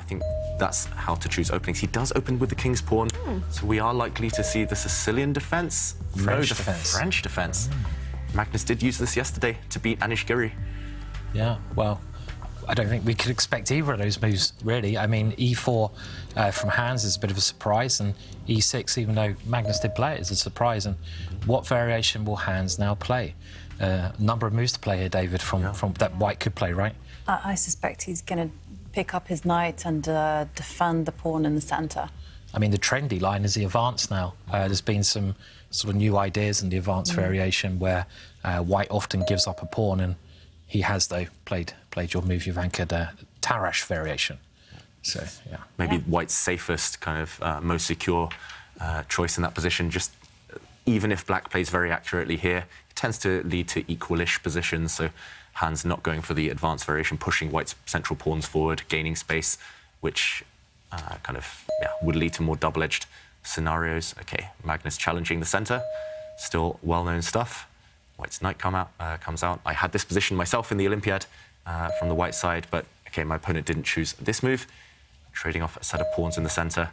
I think that's how to choose openings. He does open with the king's pawn, so we are likely to see the Sicilian defence. French defence. French defence. Magnus did use this yesterday to beat Anish Giri. Yeah, well, I don't think we could expect either of those moves, really. I mean, E4 from Hans is a bit of a surprise, and E6, even though Magnus did play it, is a surprise. And what variation will Hans now play? Number of moves to play here, David, from that white could play, right? I suspect he's going to pick up his knight and defend the pawn in the centre. I mean, the trendy line is the advance now. There's been some sort of new ideas in the advance variation where white often gives up a pawn, and he has, though, played your move you've anchored, Tarrasch variation. So, yeah. Maybe white's safest, kind of most secure choice in that position. Just even if black plays very accurately here, it tends to lead to equalish positions. So Hans not going for the advanced variation, pushing white's central pawns forward, gaining space, which would lead to more double-edged scenarios. OK, Magnus challenging the centre. Still well-known stuff. White's knight comes out. I had this position myself in the Olympiad from the white side, but OK, my opponent didn't choose this move, trading off a set of pawns in the centre.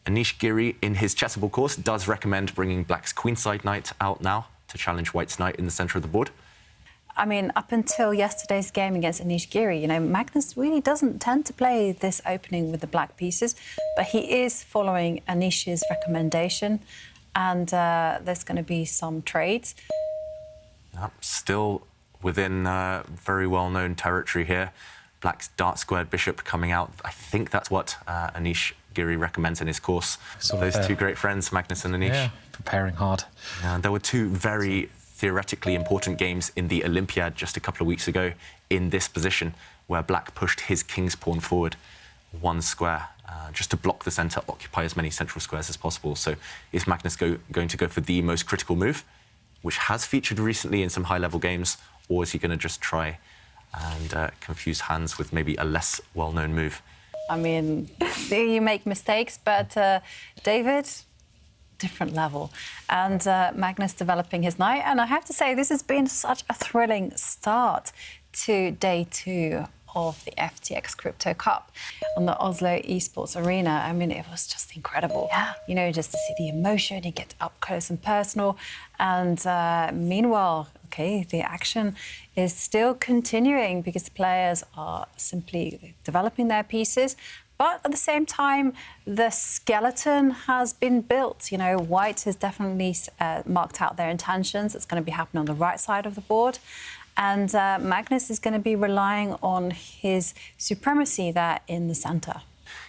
Anish Giri, in his chessable course, does recommend bringing black's queenside knight out now to challenge white's knight in the centre of the board. I mean, up until yesterday's game against Anish Giri, you know, Magnus really doesn't tend to play this opening with the black pieces, but he is following Anish's recommendation, and there's going to be some trades. Still within very well-known territory here. Black's dart-squared bishop coming out. I think that's what Anish Giri recommends in his course. Those two great friends, Magnus and Anish. Yeah, preparing hard. There were two very theoretically important games in the Olympiad just a couple of weeks ago in this position, where black pushed his king's pawn forward one square just to block the centre, occupy as many central squares as possible. So is Magnus going to go for the most critical move, which has featured recently in some high-level games, or is he going to just try and confuse Hans with maybe a less well-known move? I mean, you make mistakes, but David, different level. And Magnus developing his knight. And I have to say, this has been such a thrilling start to day 2 of the FTX Crypto Cup on the Oslo Esports Arena. I mean, it was just incredible. Yeah. You know, just to see the emotion, you get up close and personal. And meanwhile, OK, the action is still continuing because the players are simply developing their pieces. But at the same time, the skeleton has been built. You know, white has definitely marked out their intentions. It's going to be happening on the right side of the board. And Magnus is going to be relying on his supremacy there in the centre.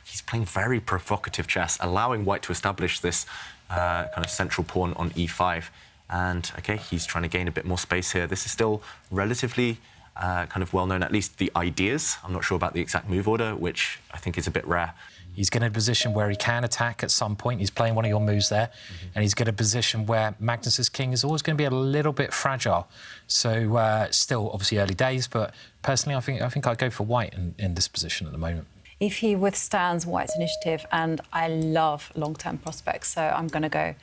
He's playing very provocative chess, allowing white to establish this kind of central pawn on e5. And, OK, he's trying to gain a bit more space here. This is still relatively kind of well-known, at least the ideas. I'm not sure about the exact move order, which I think is a bit rare. He's got a position where he can attack at some point. He's playing one of your moves there. And he's got a position where Magnus's king is always going to be a little bit fragile. So still, obviously, early days. But personally, I think I'd go for white in this position at the moment. If he withstands white's initiative, and I love long-term prospects, so I'm going to go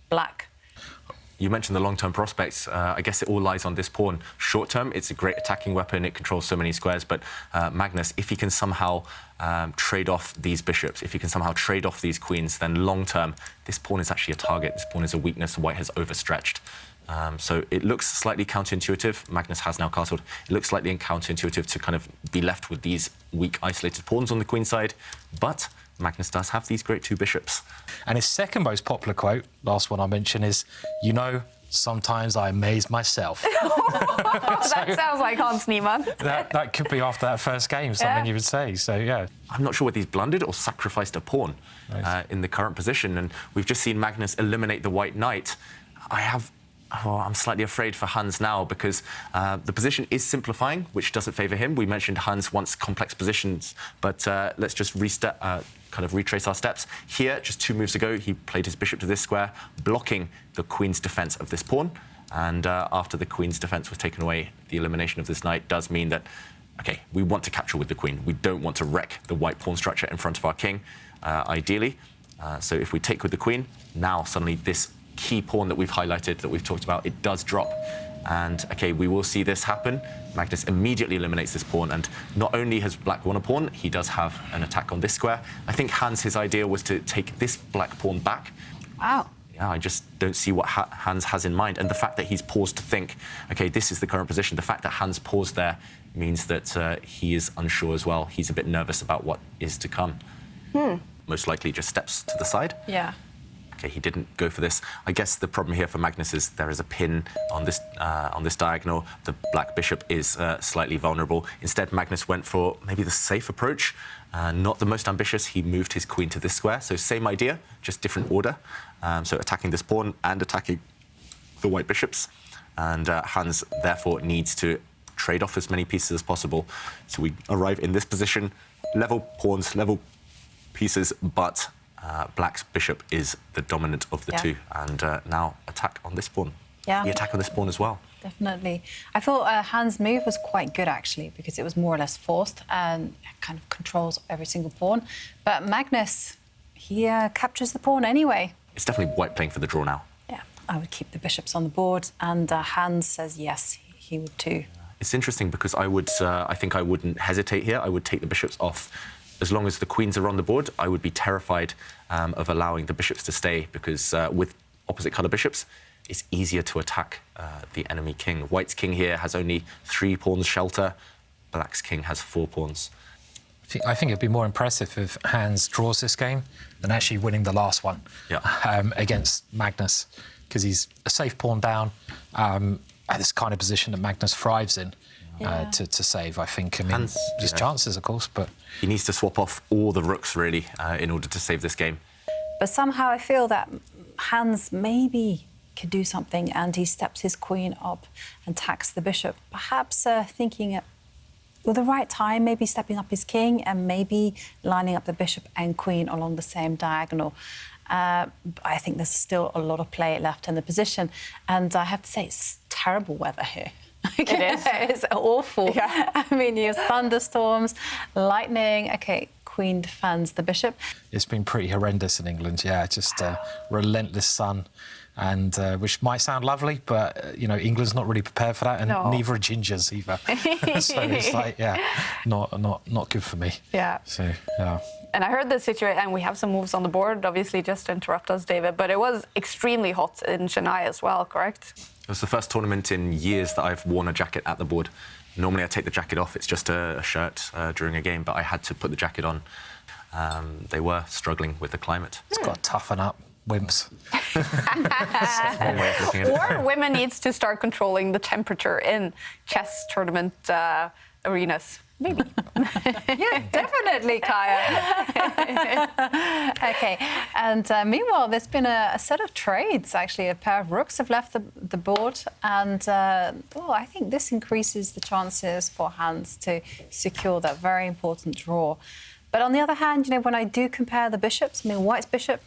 black. You mentioned the long-term prospects. I guess it all lies on this pawn. Short-term, it's a great attacking weapon. It controls so many squares. But Magnus, if he can somehow trade off these bishops, if he can somehow trade off these queens, then long-term, this pawn is actually a target. This pawn is a weakness. White has overstretched. So it looks slightly counterintuitive. Magnus has now castled. It looks slightly counterintuitive to kind of be left with these weak, isolated pawns on the queen side. But Magnus does have these great 2 bishops. And his second most popular quote, last one I mentioned, is, you know, sometimes I amaze myself. That sounds like Hans Niemann. that could be after that first game, something you would say. So, yeah. I'm not sure whether he's blundered or sacrificed a pawn in the current position. And we've just seen Magnus eliminate the white knight. I'm slightly afraid for Hans now because the position is simplifying, which doesn't favour him. We mentioned Hans wants complex positions, but let's just kind of retrace our steps. Here, just 2 moves ago, he played his bishop to this square, blocking the queen's defence of this pawn. And after the queen's defence was taken away, the elimination of this knight does mean that, OK, we want to capture with the queen. We don't want to wreck the white pawn structure in front of our king, ideally. So if we take with the queen, now suddenly this key pawn that we've highlighted, that we've talked about, it does drop. And, OK, we will see this happen. Magnus immediately eliminates this pawn, and not only has black won a pawn, he does have an attack on this square. I think Hans, his idea was to take this black pawn back. Wow. Yeah, I just don't see what Hans has in mind. And the fact that he's paused to think, OK, this is the current position, the fact that Hans paused there means that he is unsure as well. He's a bit nervous about what is to come. Most likely just steps to the side. Yeah. OK, he didn't go for this. I guess the problem here for Magnus is there is a pin on this diagonal. The black bishop is slightly vulnerable. Instead, Magnus went for maybe the safe approach, not the most ambitious. He moved his queen to this square. So same idea, just different order. So attacking this pawn and attacking the white bishops. And Hans, therefore, needs to trade off as many pieces as possible. So we arrive in this position, level pawns, level pieces, but black's bishop is the dominant of the two, and now attack on this pawn. Yeah. The attack on this pawn as well. Definitely. I thought Hans' move was quite good, actually, because it was more or less forced and kind of controls every single pawn. But Magnus, he captures the pawn anyway. It's definitely white playing for the draw now. Yeah, I would keep the bishops on the board, and Hans says yes, he would too. It's interesting because I think I wouldn't hesitate here. I would take the bishops off. As long as the queens are on the board, I would be terrified of allowing the bishops to stay, because with opposite colour bishops, it's easier to attack the enemy king. White's king here has only 3 pawns shelter. Black's king has 4 pawns. I think it'd be more impressive if Hans draws this game than actually winning the last one against Magnus, because he's a safe pawn down at this kind of position that Magnus thrives in. To save, I think. I mean, just chances, of course, but... He needs to swap off all the rooks, really, in order to save this game. But somehow I feel that Hans maybe could do something, and he steps his queen up and attacks the bishop. Perhaps thinking at the right time, maybe stepping up his king and maybe lining up the bishop and queen along the same diagonal. I think there's still a lot of play left in the position, and I have to say it's terrible weather here. It is. It's awful. Yeah. I mean, you have thunderstorms, lightning. OK, queen defends the bishop. It's been pretty horrendous in England, just relentless sun, and which might sound lovely, but, you know, England's not really prepared for that, and neither are gingers either. So it's like, not good for me. Yeah. So, yeah. And I heard the situation, and we have some moves on the board, obviously, just to interrupt us, David, but it was extremely hot in Chennai as well, correct? It was the first tournament in years that I've worn a jacket at the board. Normally I take the jacket off, it's just a shirt during a game, but I had to put the jacket on. They were struggling with the climate. It's got to toughen up, wimps. That's one way of looking at it. Or women needs to start controlling the temperature in chess tournament arenas. Maybe. Yeah, definitely, Kaya. OK, and meanwhile, there's been a set of trades, actually. A pair of rooks have left the board, and I think this increases the chances for Hans to secure that very important draw. But on the other hand, you know, when I do compare the bishops, I mean, White's bishop,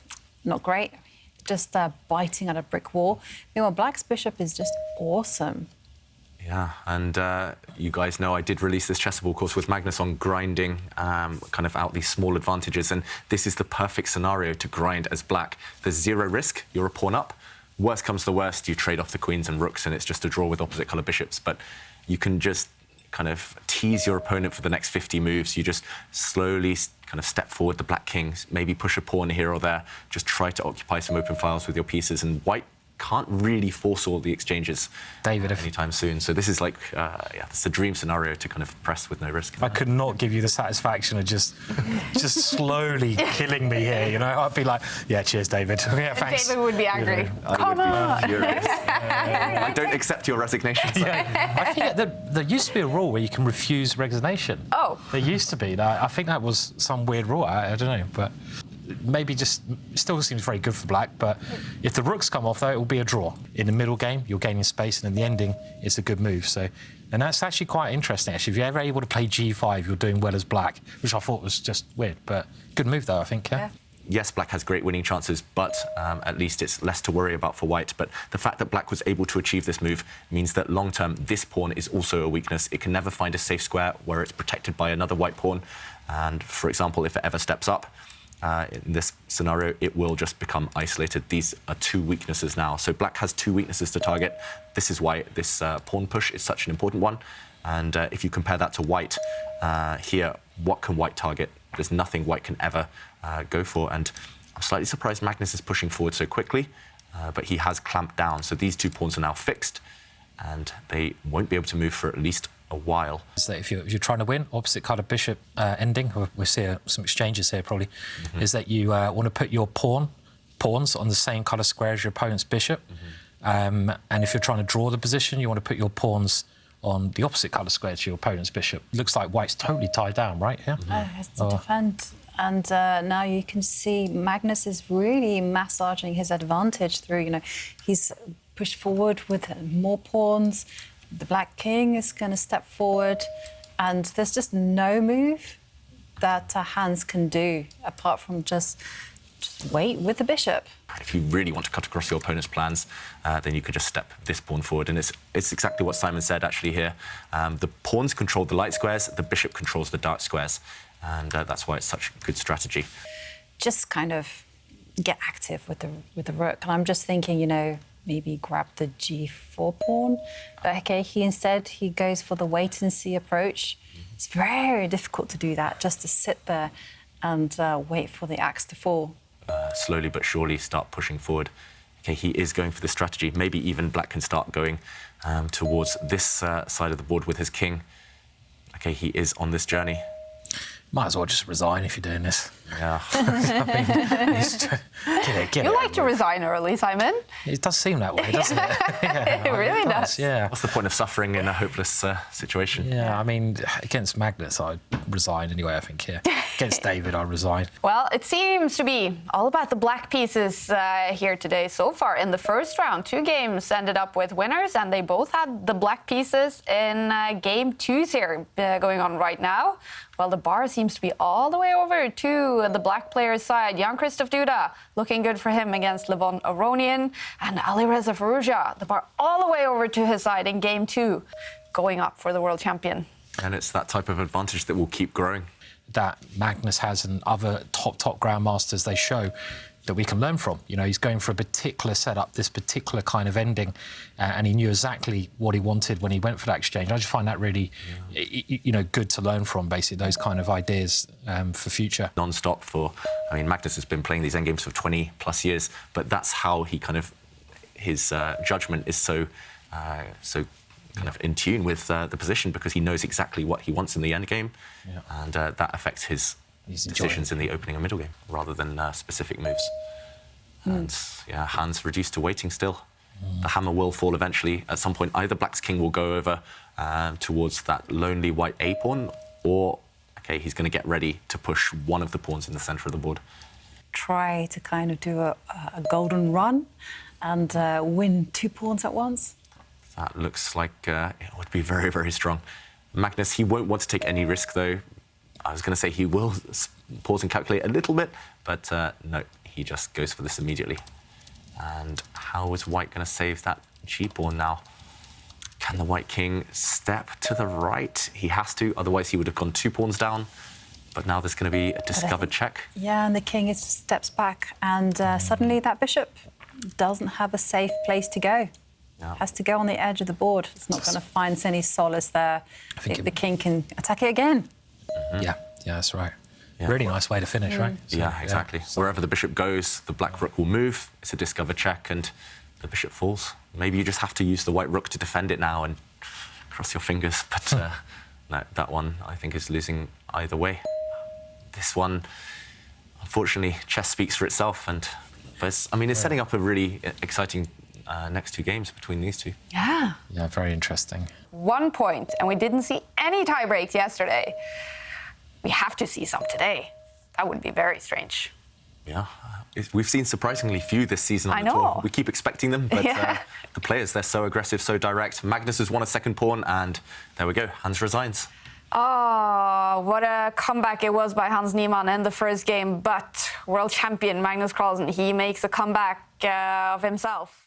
not great, just biting at a brick wall. Meanwhile, Black's bishop is just awesome. Yeah, and you guys know I did release this chessable course with Magnus on grinding kind of out these small advantages, and this is the perfect scenario to grind as black. There's 0 risk, you're a pawn up. Worst comes to worst, you trade off the queens and rooks, and it's just a draw with opposite colour bishops. But you can just kind of tease your opponent for the next 50 moves. You just slowly kind of step forward the black king, maybe push a pawn here or there, just try to occupy some open files with your pieces, and White can't really force all the exchanges anytime soon. So this is like, it's a dream scenario to kind of press with no risk. I could not give you the satisfaction of just slowly killing me here, you know? I'd be like, yeah, cheers, David. Yeah, thanks. David would be angry. You know, Come on! I don't accept your resignation. So. I think there used to be a rule where you can refuse resignation. Oh. There used to be. I think that was some weird rule. I don't know, but maybe just still seems very good for black. But if the rooks come off, though, it will be a draw. In the middle game, you're gaining space, and in the ending, it's a good move. So, and that's actually quite interesting, actually. If you're ever able to play G5, you're doing well as black, which I thought was just weird. But good move, though, I think, yeah. Yes, black has great winning chances, but at least it's less to worry about for white. But the fact that black was able to achieve this move means that long-term, this pawn is also a weakness. It can never find a safe square where it's protected by another white pawn. And, for example, if it ever steps up, in this scenario, it will just become isolated. These are two weaknesses now. So black has two weaknesses to target. This is why this pawn push is such an important one. And if you compare that to white, here, what can white target? There's nothing white can ever go for. And I'm slightly surprised Magnus is pushing forward so quickly, but he has clamped down. So these two pawns are now fixed, and they won't be able to move for at least a while. So if you're trying to win, opposite card of bishop ending, we'll see some exchanges here probably, is that you want to put your pawns on the same kind of square as your opponent's bishop. And if you're trying to draw the position, you want to put your pawns on the opposite colour square to your opponent's bishop. Looks like white's totally tied down, right? Yeah. Has to defend. And now you can see Magnus is really massaging his advantage through, you know, he's pushed forward with more pawns. The black king is going to step forward, and there's just no move that Hans can do apart from just wait with the bishop. If you really want to cut across your opponent's plans, then you could just step this pawn forward. And it's exactly what Simon said, actually, here. The pawns control the light squares, the bishop controls the dark squares. And that's why it's such a good strategy. Just kind of get active with the rook. And I'm just thinking, you know, maybe grab the g4 pawn. But OK, he goes for the wait-and-see approach. It's very difficult to do that, just to sit there and wait for the axe to fall. Slowly but surely start pushing forward. OK, he is going for this strategy. Maybe even black can start going towards this side of the board with his king. OK, he is on this journey. Might as well just resign if you're doing this. Yeah. You like to resign early, Simon. It does seem that way, doesn't it? Yeah, It really does. Yeah. What's the point of suffering in a hopeless situation? Yeah, I mean, against Magnus, I'd resign anyway, I think, yeah. Against David, I'd resign. Well, it seems to be all about the black pieces here today. So far in the first round, 2 games ended up with winners, and they both had the black pieces in game 2s here going on right now. Well, the bar seems to be all the way over to the black player's side. Jan-Christoph Duda looking good for him against Levon Aronian, and Alireza Firouzja, the bar all the way over to his side in game 2, going up for the world champion. And it's that type of advantage that will keep growing. That Magnus has and other top grandmasters, they show that we can learn from. You know, he's going for a particular setup, this particular kind of ending, and he knew exactly what he wanted when he went for that exchange. I just find that really, you know, good to learn from, basically, those kind of ideas for future. Non-stop for, I mean, Magnus has been playing these endgames for 20 plus years, but that's how he kind of, his judgment is so kind of in tune with the position, because he knows exactly what he wants in the endgame, and that affects his decisions in the opening and middle game rather than specific moves. And yeah, Hans reduced to waiting still. The hammer will fall eventually. At some point, either black's king will go over towards that lonely white A pawn, or okay, he's going to get ready to push one of the pawns in the centre of the board. Try to kind of do a golden run and win 2 pawns at once. That looks like it would be very, very strong. Magnus, he won't want to take any risk, though. I was going to say he will pause and calculate a little bit, but no, he just goes for this immediately. And how is white going to save that g-pawn now? Can the white king step to the right? He has to, otherwise he would have gone 2 pawns down. But now there's going to be a discovered check. Yeah, and the king steps back, and suddenly that bishop doesn't have a safe place to go. Yeah. Has to go on the edge of the board. It's not going to find any solace there. The king can attack it again. Yeah, that's right. Yeah. Really nice way to finish, right? So, yeah, exactly. So wherever the bishop goes, the black rook will move. It's a discovered check, and the bishop falls. Maybe you just have to use the white rook to defend it now and cross your fingers. But no, that one, I think, is losing either way. This one, unfortunately, chess speaks for itself. But I mean, it's setting up a really exciting next 2 games between these two. Yeah. Yeah, very interesting. 1 point, and we didn't see any tie breaks yesterday. We have to see some today. That would be very strange. Yeah. We've seen surprisingly few this season on the tour. We keep expecting them, but the players, they're so aggressive, so direct. Magnus has won a 2nd pawn, and there we go. Hans resigns. Oh, what a comeback it was by Hans Niemann in the first game. But world champion Magnus Carlsen, he makes a comeback of himself.